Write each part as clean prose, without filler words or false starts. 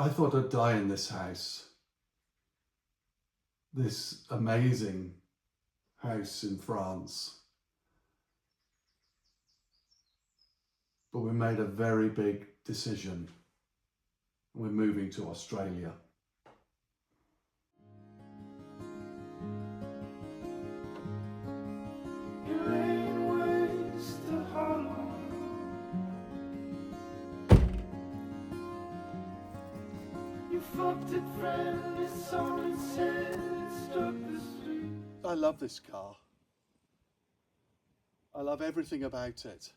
I thought I'd die in this house. This amazing house in France. But we made a very big decision. We're moving to Australia. I love this car. I love everything about it.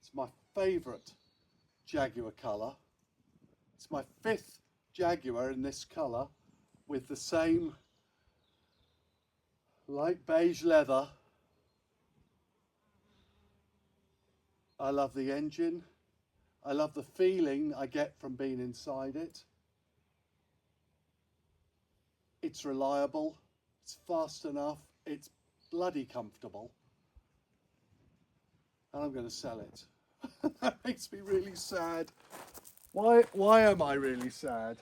It's my favourite Jaguar colour. It's my 5th Jaguar in this colour with the same light beige leather. I love the engine. I love the feeling I get from being inside it. It's reliable, it's fast enough, it's bloody comfortable. And I'm going to sell it. That makes me really sad. Why am I really sad?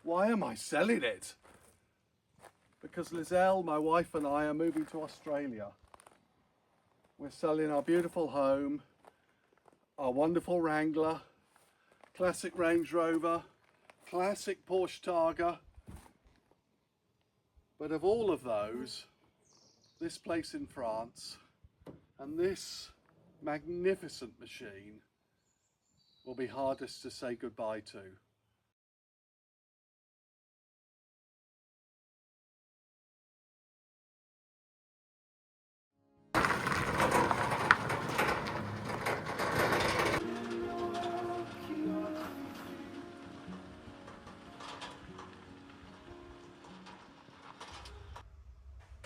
Why am I selling it? Because Lieselle, my wife, and I are moving to Australia. We're selling our beautiful home, our wonderful Wrangler, classic Range Rover, classic Porsche Targa. But of all of those, this place in France and this magnificent machine will be hardest to say goodbye to.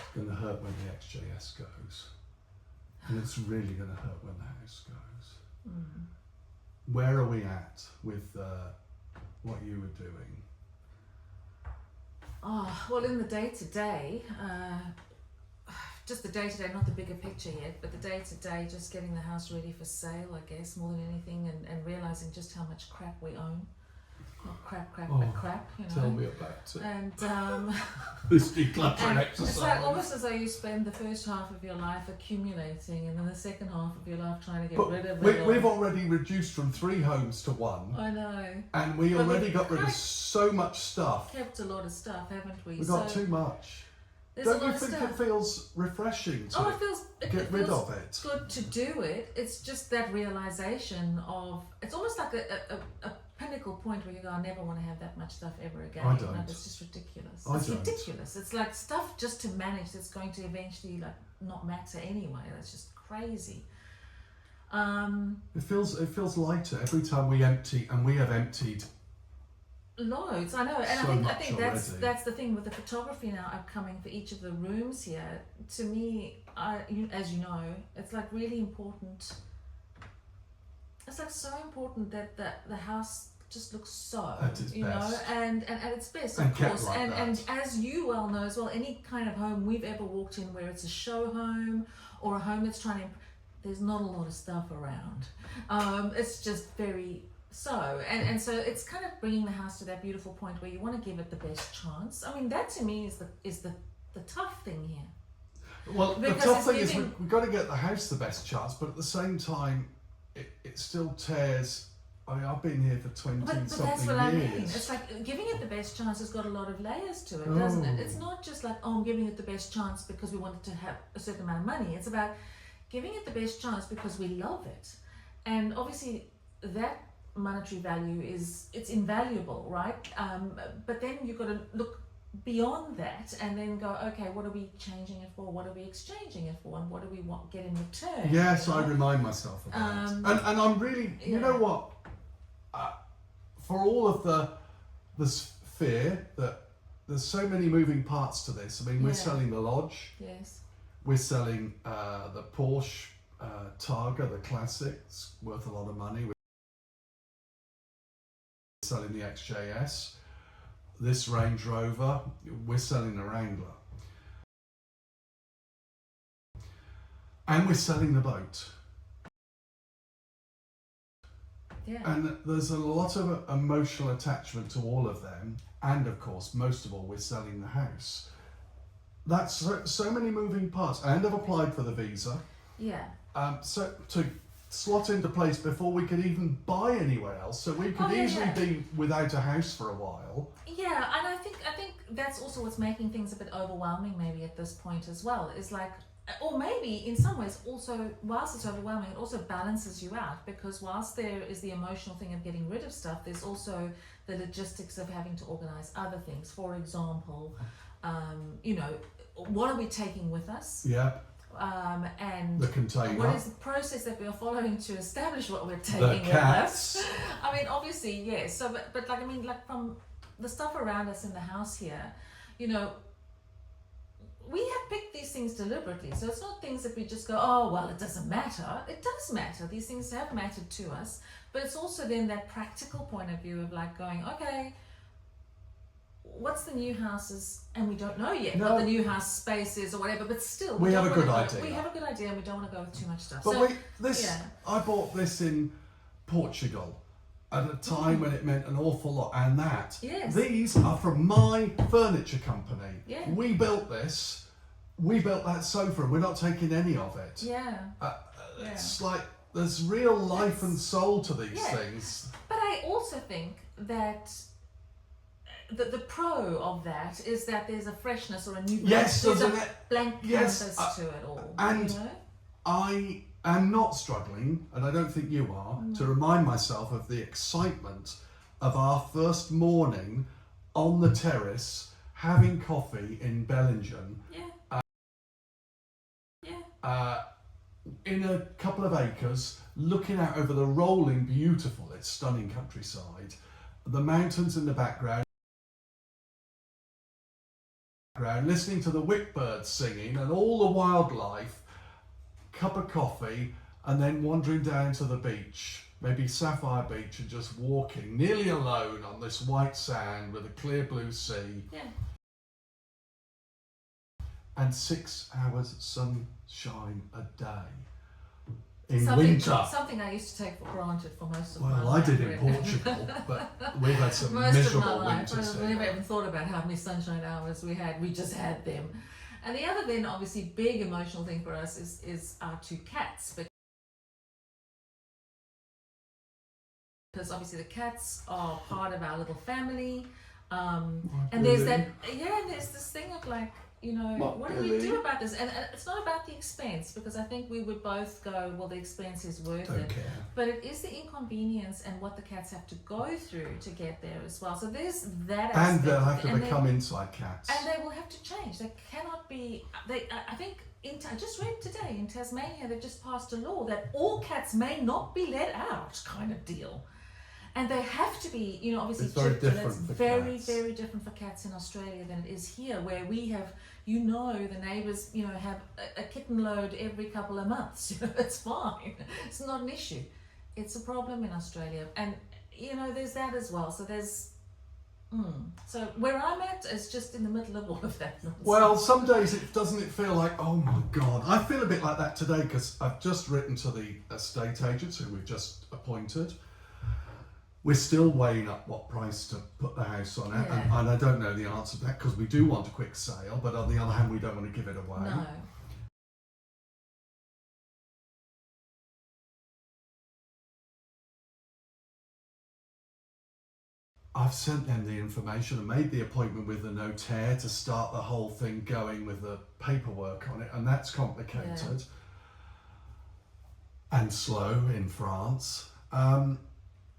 It's going to hurt when the XJS goes. And it's really going to hurt when the house goes. Mm. Where are we at with what you were doing? Oh, well, in the day-to-day, just the day-to-day, not the bigger picture yet, but the day-to-day, just getting the house ready for sale, I guess, more than anything, and realising just how much crap we own. Not crap, but crap, you know. Tell me about it. And this decluttering exercise. It's like almost as though you spend the first half of your life accumulating, and then the second half of your life trying to get rid of it. We've already reduced from 3 homes to 1. I know. And we already got rid of so much stuff. Kept a lot of stuff, haven't we? We got too much. Don't you think it feels refreshing to get rid of it? Good to do it. It's just that realization of, it's almost like a pinnacle point where you go, I never want to have that much stuff ever again. I don't. Like, it's just ridiculous. It's ridiculous. It's like stuff just to manage that's going to eventually like not matter anyway. That's just crazy. It feels lighter every time we empty, and we have emptied loads, I know, and so I think that's the thing with the photography now upcoming for each of the rooms here. To me, as you know, it's like really important. It's like so important that the house just looks so, you know, and at its best, of course. And as you well know as well, any kind of home we've ever walked in where it's a show home or a home that's trying to, there's not a lot of stuff around. It's just very so, and so it's kind of bringing the house to that beautiful point where you want to give it the best chance. I mean, that to me is the tough thing here. Well, the tough thing is we've got to get the house the best chance, but at the same time, it still tears. I mean, I've been here for 20 something years. But that's what I mean. It's like giving it the best chance has got a lot of layers to it, doesn't it? It's not just like, I'm giving it the best chance because we wanted to have a certain amount of money. It's about giving it the best chance because we love it. And obviously that monetary value it's invaluable, right? But then you've got to look beyond that and then go, okay, what are we changing it for? What are we exchanging it for? And what do we get in return? Yes, you know? I remind myself of that. And I'm really, you know what? For all of the fear that there's so many moving parts to this. I mean, we're selling the lodge. Yes. We're selling the Porsche Targa, the classic. It's worth a lot of money. We're selling the XJS. This Range Rover, we're selling the Wrangler. And we're selling the boat. Yeah. And there's a lot of emotional attachment to all of them. And of course, most of all, we're selling the house. That's so many moving parts. And I've applied for the visa. Yeah. So to slot into place before we could even buy anywhere else. So we could easily be without a house for a while. Yeah, and I think that's also what's making things a bit overwhelming maybe at this point as well. Is like, or maybe in some ways also, whilst it's overwhelming, it also balances you out, because whilst there is the emotional thing of getting rid of stuff, there's also the logistics of having to organize other things. For example, you know, what are we taking with us? Yeah. And the container. what is the process that we are following to establish what we're taking The with cats. us? I mean, obviously, yes. So, but like, I mean, like from the stuff around us in the house here, you know, we have picked these things deliberately. So it's not things that we just go, oh, well, it doesn't matter. It does matter. These things have mattered to us. But it's also then that practical point of view of like going, okay, what's the new houses, and we don't know yet what the new house space is or whatever, but still we have a good idea. We have a good idea, and we don't want to go with too much stuff. But so, I bought this in Portugal at a time when it meant an awful lot, and these are from my furniture company. Yeah. We built this. We built that sofa, and we're not taking any of it. Yeah. It's like there's real life and soul to these things. But I also think that the pro of that is that there's a freshness or a new there's a blank canvas to it all. And you know? I am not struggling, and I don't think you are, to remind myself of the excitement of our first morning on the terrace having coffee in Bellingen. In a couple of acres, looking out over the rolling, beautiful, it's stunning countryside, the mountains in the background, listening to the whipbirds singing and all the wildlife, cup of coffee, and then wandering down to the beach, maybe Sapphire Beach, and just walking nearly alone on this white sand with a clear blue sea. Yeah. And 6 hours sunshine a day in something, winter. Something I used to take for granted for most of my life. Well, I did in Portugal, but we've had some most miserable of my life. winters I never even thought about how many sunshine hours we had. We just had them. And the other then obviously big emotional thing for us is our two cats. Because obviously the cats are part of our little family. And there's there's this thing of like, you know, what do we do about this? And it's not about the expense, because I think we would both go, well, the expense is worth it. care. But it is the inconvenience and what the cats have to go through to get there as well. So there's that aspect. And they'll have to become inside cats. And they will have to change. They cannot be. I think I just read today in Tasmania they've just passed a law that all cats may not be let out, kind of deal. And they have to be, you know, obviously it's very different it's for very, cats. very different for cats in Australia than it is here, where we have, you know, the neighbours, you know, have a kitten load every couple of months. You know, it's fine. It's not an issue. It's a problem in Australia. And, you know, there's that as well. So there's, so where I'm at is just in the middle of all of that nonsense. Well, some days it doesn't feel like, oh my God. I feel a bit like that today because I've just written to the estate agents who we've just appointed. We're still weighing up what price to put the house on it, and I don't know the answer to that because we do want a quick sale, but on the other hand, we don't want to give it away. No. I've sent them the information and made the appointment with the notaire to start the whole thing going with the paperwork on it, and that's complicated and slow in France.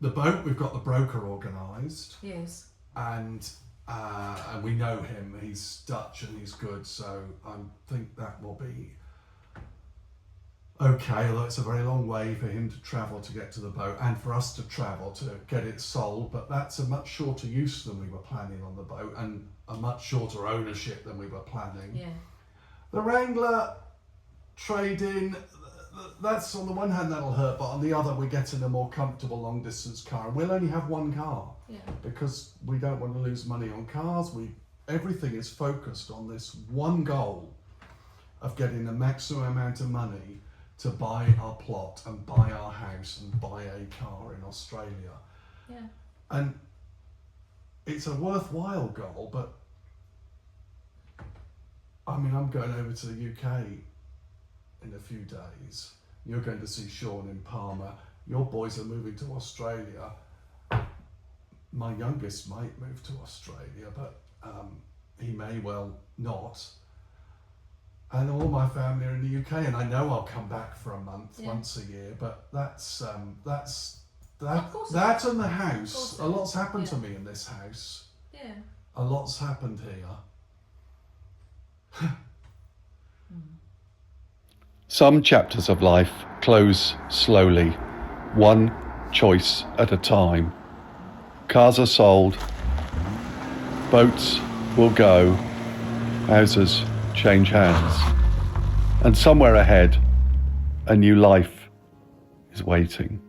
The boat, we've got the broker organised. Yes. And we know him. He's Dutch and he's good, so I think that will be okay. Although it's a very long way for him to travel to get to the boat, and for us to travel to get it sold. But that's a much shorter use than we were planning on the boat, and a much shorter ownership than we were planning. Yeah. The Wrangler trade-in. That's on the one hand that'll hurt, but on the other we're getting a more comfortable long distance car, and we'll only have one car because we don't want to lose money on cars. Everything is focused on this one goal of getting the maximum amount of money to buy our plot and buy our house and buy a car in Australia. Yeah. And it's a worthwhile goal, but I mean, I'm going over to the UK in a few days. You're going to see Sean in Palma. Your boys are moving to Australia. My youngest might move to Australia, but he may well not. And all my family are in the UK, and I know I'll come back for a month, once a year. But that's that and the house. A lot's happened to me in this house. Yeah. A lot's happened here. Some chapters of life close slowly, one choice at a time. Cars are sold, boats will go, houses change hands, and somewhere ahead, a new life is waiting.